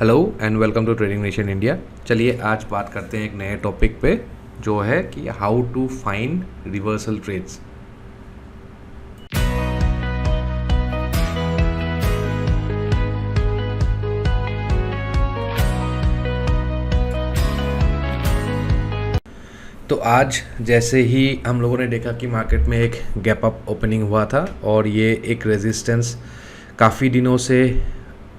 Hello and welcome to trading nation India. चलिए आज बात करते हैं एक नए टॉपिक पे जो है कि how to find reversal trades. तो आज जैसे ही हम लोगों ने देखा कि मार्केट में एक गैप अप ओपनिंग हुआ था और ये एक रेजिस्टेंस काफ़ी दिनों से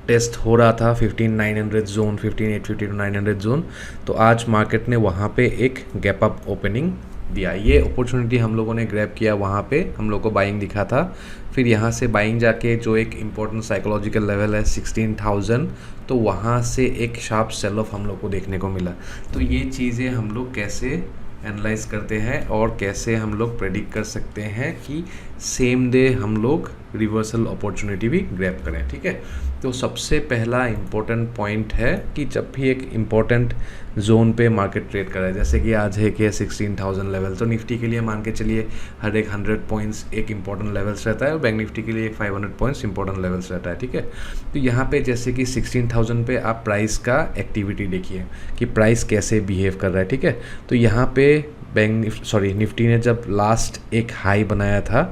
टेस्ट हो रहा था 15900 जोन, 15850 टू 900 जोन। तो आज मार्केट ने वहाँ पे एक गैप अप ओपनिंग दिया। ये अपॉर्चुनिटी हम लोगों ने ग्रैब किया, वहाँ पे हम लोग को बाइंग दिखा था। फिर यहाँ से बाइंग जाके जो एक इम्पोर्टेंट साइकोलॉजिकल लेवल है 16000, तो वहाँ से एक शार्प सेल ऑफ हम लोग को देखने को मिला। तो ये चीज़ें हम लोग कैसे एनालाइज करते हैं और कैसे हम लोग प्रेडिक्ट कर सकते हैं कि सेम डे हम लोग रिवर्सल अपॉर्चुनिटी भी ग्रैब करें। ठीक है, तो सबसे पहला इम्पोर्टेंट पॉइंट है कि जब भी एक इम्पोर्टेंट जोन पे मार्केट ट्रेड करें, जैसे कि आज है कि 16000 लेवल, तो निफ्टी के लिए मान के चलिए हर एक 100 पॉइंट्स एक इम्पोर्टेंट लेवल्स रहता है और बैंक निफ्टी के लिए एक 500 पॉइंट्स इंपॉर्टेंट लेवल्स रहता है। ठीक है, तो यहाँ पे जैसे कि 16000 पे आप प्राइस का एक्टिविटी देखिए कि प्राइस कैसे बिहेव कर रहा है। ठीक है, तो यहाँ पे निफ्टी ने जब लास्ट एक हाई बनाया था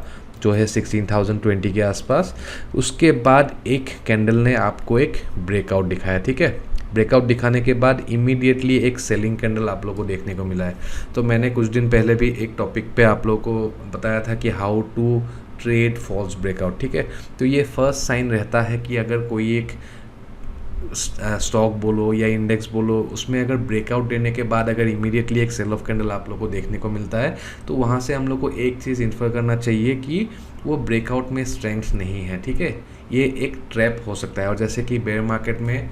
जो है 16020 के आसपास, उसके बाद एक कैंडल ने आपको एक ब्रेकआउट दिखाया। ठीक है, ब्रेकआउट दिखाने के बाद इमीडिएटली एक सेलिंग कैंडल आप लोगों को देखने को मिला है। तो मैंने कुछ दिन पहले भी एक टॉपिक पे आप लोगों को बताया था कि how to trade false breakout. ठीक है, तो ये फर्स्ट साइन रहता है कि अगर कोई एक स्टॉक बोलो या इंडेक्स बोलो, उसमें अगर ब्रेकआउट देने के बाद अगर इमीडिएटली एक सेल ऑफ कैंडल आप लोग को देखने को मिलता है, तो वहाँ से हम लोग को एक चीज़ इन्फर करना चाहिए कि वो ब्रेकआउट में स्ट्रेंथ नहीं है। ठीक है, ये एक ट्रैप हो सकता है। और जैसे कि बेयर मार्केट में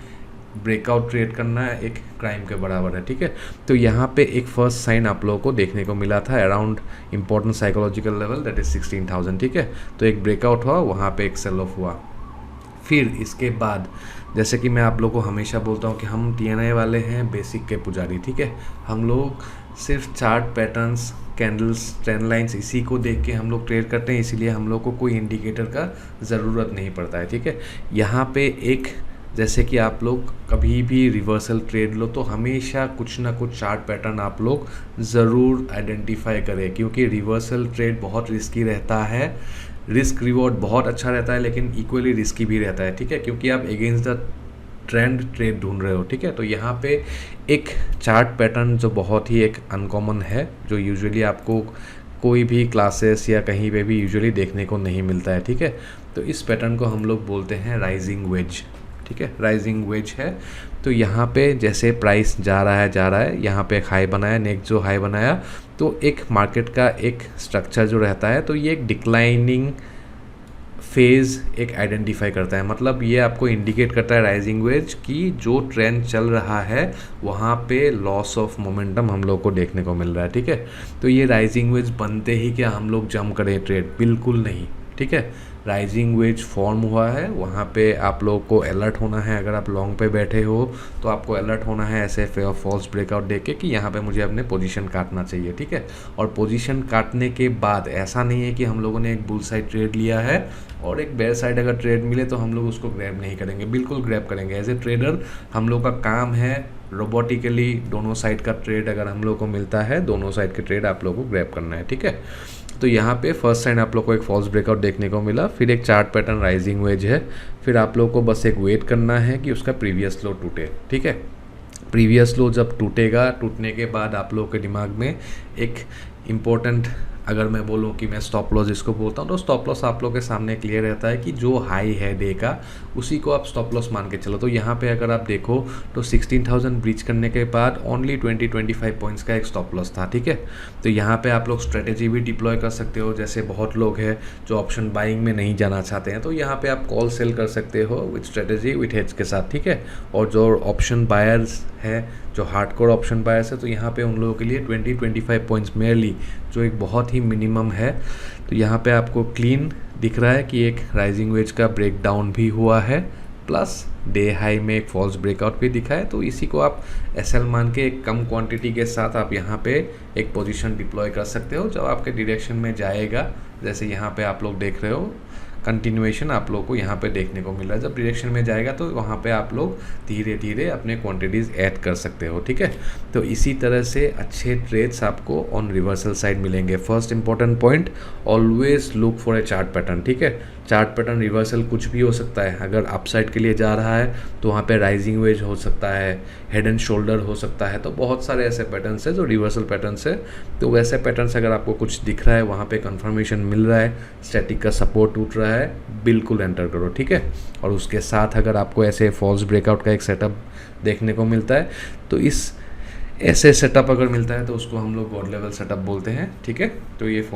ब्रेकआउट ट्रेड करना एक क्राइम के बराबर है। ठीक है, तो यहाँ पे एक फर्स्ट साइन आप लोगों को देखने को मिला था around important psychological level, that is 16000। ठीक है, तो एक ब्रेकआउट हुआ, वहाँ पे एक सेल ऑफ हुआ। फिर इसके बाद जैसे कि मैं आप लोगों को हमेशा बोलता हूँ कि हम TNI वाले हैं बेसिक के पुजारी। ठीक है, हम लोग सिर्फ chart patterns, candles, trend lines, इसी को देख के हम लोग ट्रेड करते हैं, इसीलिए हम लोग को कोई इंडिकेटर का ज़रूरत नहीं पड़ता है। ठीक है, यहाँ पे एक जैसे कि आप लोग कभी भी रिवर्सल ट्रेड लो तो हमेशा कुछ ना कुछ चार्ट पैटर्न आप लोग ज़रूर आइडेंटिफाई करें, क्योंकि रिवर्सल ट्रेड बहुत रिस्की रहता है। रिस्क रिवॉर्ड बहुत अच्छा रहता है लेकिन इक्वली रिस्की भी रहता है। ठीक है, क्योंकि आप अगेंस्ट द ट्रेंड ट्रेड ढूंढ रहे हो। ठीक है, तो यहाँ पे एक चार्ट पैटर्न जो बहुत ही एक अनकॉमन है, जो यूजुअली आपको कोई भी क्लासेस या कहीं पे भी यूजुअली देखने को नहीं मिलता है। ठीक है, तो इस पैटर्न को हम लोग बोलते हैं राइजिंग वेज। ठीक है, राइजिंग वेज है। तो यहाँ पे जैसे प्राइस जा रहा है, यहाँ पे एक हाई बनाया, नेक्स्ट जो हाई बनाया, तो एक मार्केट का एक स्ट्रक्चर जो रहता है, तो ये एक डिक्लाइनिंग फेज़ एक आइडेंटिफाई करता है। मतलब ये आपको इंडिकेट करता है राइजिंग वेज कि जो ट्रेंड चल रहा है वहाँ पे लॉस ऑफ मोमेंटम हम लोग को देखने को मिल रहा है। ठीक है, तो ये राइजिंग वेज बनते ही क्या हम लोग जंप करें ट्रेड? बिल्कुल नहीं। ठीक है, राइजिंग वेज फॉर्म हुआ है, वहाँ पे आप लोग को अलर्ट होना है। अगर आप लॉन्ग पे बैठे हो तो आपको अलर्ट होना है ऐसे फॉल्स ब्रेकआउट देख के कि यहाँ पे मुझे अपने पोजीशन काटना चाहिए। ठीक है, और पोजीशन काटने के बाद ऐसा नहीं है कि हम लोगों ने एक बुल साइड ट्रेड लिया है और एक बेयर साइड अगर ट्रेड मिले तो हम लोग उसको ग्रैब नहीं करेंगे। बिल्कुल ग्रैब करेंगे। एज ए ट्रेडर हम लोग का काम है रोबोटिकली दोनों साइड का ट्रेड अगर हम लोग को मिलता है, दोनों साइड के ट्रेड आप लोग को ग्रैब करना है। ठीक है, तो यहाँ पे फर्स्ट साइन आप लोग को एक फॉल्स ब्रेकआउट देखने को मिला, फिर एक चार्ट पैटर्न राइजिंग वेज है, फिर आप लोग को बस एक वेट करना है कि उसका प्रीवियस लो टूटे। ठीक है, प्रीवियस लो जब टूटेगा, टूटने के बाद आप लोगों के दिमाग में एक इम्पोर्टेंट, अगर मैं बोलूँ कि मैं स्टॉप लॉस जिसको बोलता हूँ, तो स्टॉप लॉस आप लोग के सामने क्लियर रहता है कि जो हाई है डे का उसी को आप स्टॉप लॉस मान के चलो। तो यहाँ पे अगर आप देखो तो 16000 ब्रीच करने के बाद ओनली 20-25 पॉइंट्स का एक स्टॉप लॉस था। ठीक है, तो यहाँ पे आप लोग स्ट्रेटेजी भी डिप्लॉय कर सकते हो। जैसे बहुत लोग हैं जो ऑप्शन बाइंग में नहीं जाना चाहते हैं, तो यहाँ पे आप कॉल सेल कर सकते हो विथ स्ट्रेटेजी, विथ हेज के साथ। ठीक है, और जो ऑप्शन बायर्स है, जो हार्डकोर ऑप्शन बायर्स है, तो यहाँ पे उन लोगों के लिए 20-25 पॉइंट्स मेयरली, जो एक बहुत ही मिनिमम है। तो यहाँ पे आपको क्लीन दिख रहा है कि एक राइजिंग वेज का ब्रेक डाउन भी हुआ है, प्लस डे हाई में एक फॉल्स ब्रेकआउट भी दिखा है। तो इसी को आप एसएल मान के एक कम क्वांटिटी के साथ आप यहाँ पे एक पोजीशन डिप्लॉय कर सकते हो जब आपके डायरेक्शन में जाएगा। जैसे यहाँ पे आप लोग देख रहे हो कंटिन्यूएशन आप लोग को यहाँ पे देखने को मिल रहा है। जब डायरेक्शन में जाएगा तो वहाँ पे आप लोग धीरे धीरे अपने क्वांटिटीज़ ऐड कर सकते हो, ठीक है। तो इसी तरह से अच्छे ट्रेड्स आपको ऑन रिवर्सल साइड मिलेंगे। First important point, always look for a chart pattern, ठीक है। चार्ट पैटर्न रिवर्सल कुछ भी हो सकता है। अगर अपसाइड के लिए जा रहा है तो वहाँ पे राइजिंग वेज हो सकता है, हेड एंड शोल्डर हो सकता है। तो बहुत सारे ऐसे पैटर्न्स है जो रिवर्सल पैटर्न्स है। तो वैसे पैटर्न्स अगर आपको कुछ दिख रहा है, वहाँ पे कंफर्मेशन मिल रहा है, स्टैटिक का सपोर्ट टूट रहा है, बिल्कुल एंटर करो, ठीक है। और उसके साथ अगर आपको ऐसे फॉल्स ब्रेकआउट का एक सेटअप देखने को मिलता है तो इस ऐसे सेटअप अगर मिलता है तो उसको हम लोग गॉड लेवल सेटअप बोलते हैं, ठीक है। तो ये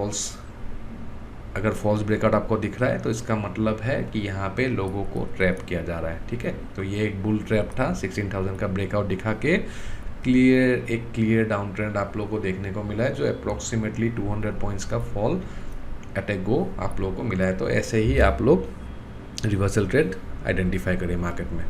अगर फॉल्स ब्रेकआउट आपको दिख रहा है तो इसका मतलब है कि यहाँ पे लोगों को ट्रैप किया जा रहा है, ठीक है। तो ये एक बुल ट्रैप था, 16,000 का ब्रेकआउट दिखा के एक क्लियर डाउन ट्रेंड आप लोगों को देखने को मिला है, जो अप्रॉक्सीमेटली 200 पॉइंट्स का फॉल एट ए गो आप लोगों को मिला है। तो ऐसे ही आप लोग रिवर्सल ट्रेड आइडेंटिफाई करें मार्केट में।